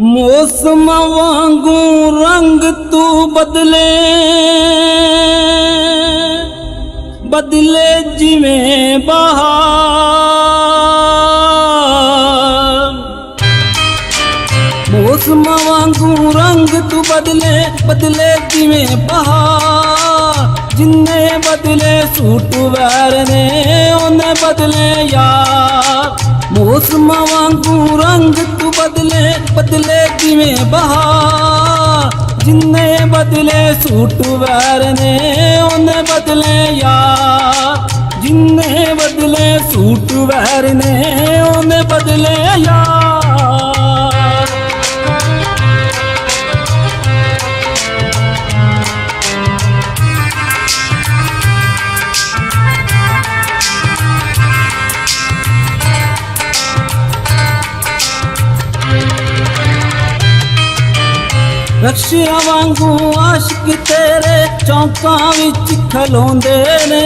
मौसम वांगू रंग तू बदले बदले जिवें बहार। मौसम वांगू रंग तू बदले बदले जिवें बहार। जिन्ने बदले सूट वैर ने उन्हें बदले यार। मौसम वांगू रंग तू बदले बदले जिवें बहार। जिन्ने बदले सूट वैर ने उन्हें बदले यार। जिन्ने बदले सूट वैर ने उन्हें बदले यार। रक्षिया वांगू आशिक तेरे चौंकां विच खलोंदे ने।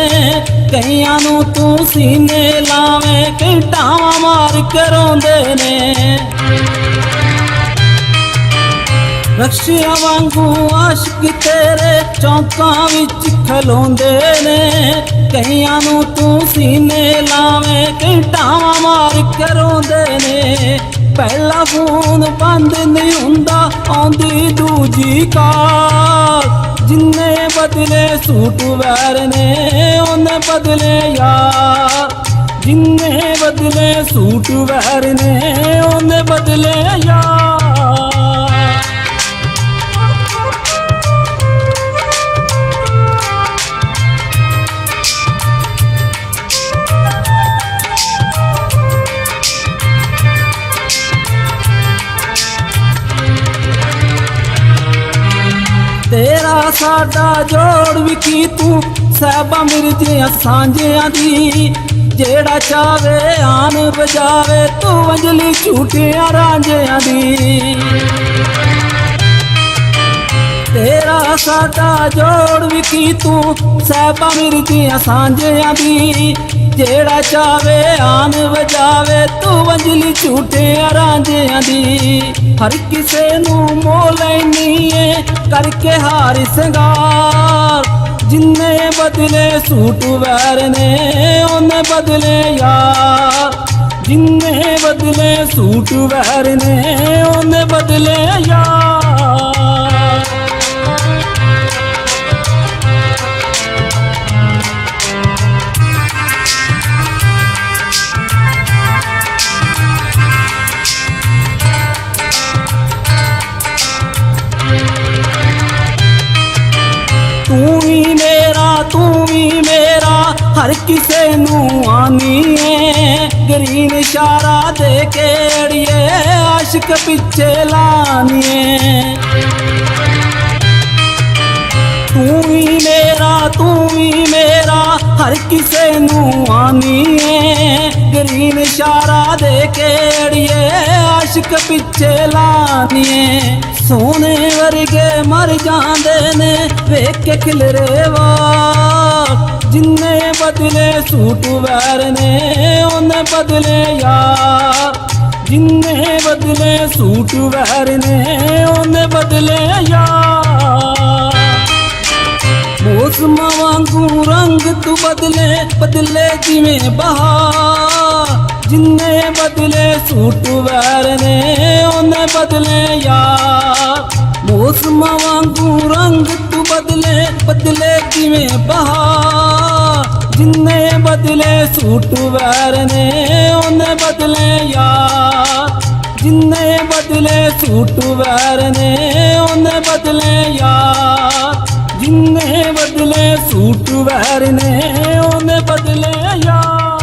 कईयां नूं तू सीने लावे कई टावां मार के रोंदे ने। रक्षिया वांगू आशिक तेरे चौंकां विच खलोंदे ने। कईयां नूं तू सीने लावे कई टावां मार के रोंदे ने। पहला फोन बंद नहीं हुंदा आउंदी दूजी कार। जिन्ने बदले सूट वैर ने उन्हें बदले यार। जिन्ने बदले सूट वैर ने उन्हें बदले यार। तेरा साडा जोड़ विकी तू साहबा मिर्जियां सांझियां दी। जेड़ा चावे आन बजावे तू अंजलि झूठियां रांझियां दी। तेरा साडा जोड़ विकी तू साहबा मिर्जियां सांझियां दी। जेड़ा चावे आन बजावे तू अंजलि झूठियां रांझियां दी। हर किसे नू मोह लैनी है करके हार सिंगार। जिन्ने बदले सूट वैर ने उन्हें बदले यार। जिन्ने बदले सूट वैर ने उन्हें बदले यार। तू भी मेरा हर किसे नू आनी है। ग्रीन इशारा दे के अड़िए आशिक पिछे लानी है। तू भी मेरा हर किसे नू आनी है। ग्रीन इशारा दे के अड़िए आशिक पिछे लानी है। सोने वर्गे मर जांदे ने वेख के खिलरे वाल। जिन्ने बदले सूट वैर ने उन्हें बदले यार। जिन्ने बदले सूट वैर ने उन्हें बदले यार। मौसम वांगू रंग तू बदले बदले जिवें बहार। जिन्ने बदले सूट वैर ने उन्हें बदले यार। मौसम वांगू रंग तू बदले बदले जिवें बहार। जिन्ने बदले सूट वैर ने उन्हें बदले यार। जिन्ने बदले सूट वैर ने उन्हें बदले यार। जिन्ने बदले सूट वैर ने उन्हें बदले यार।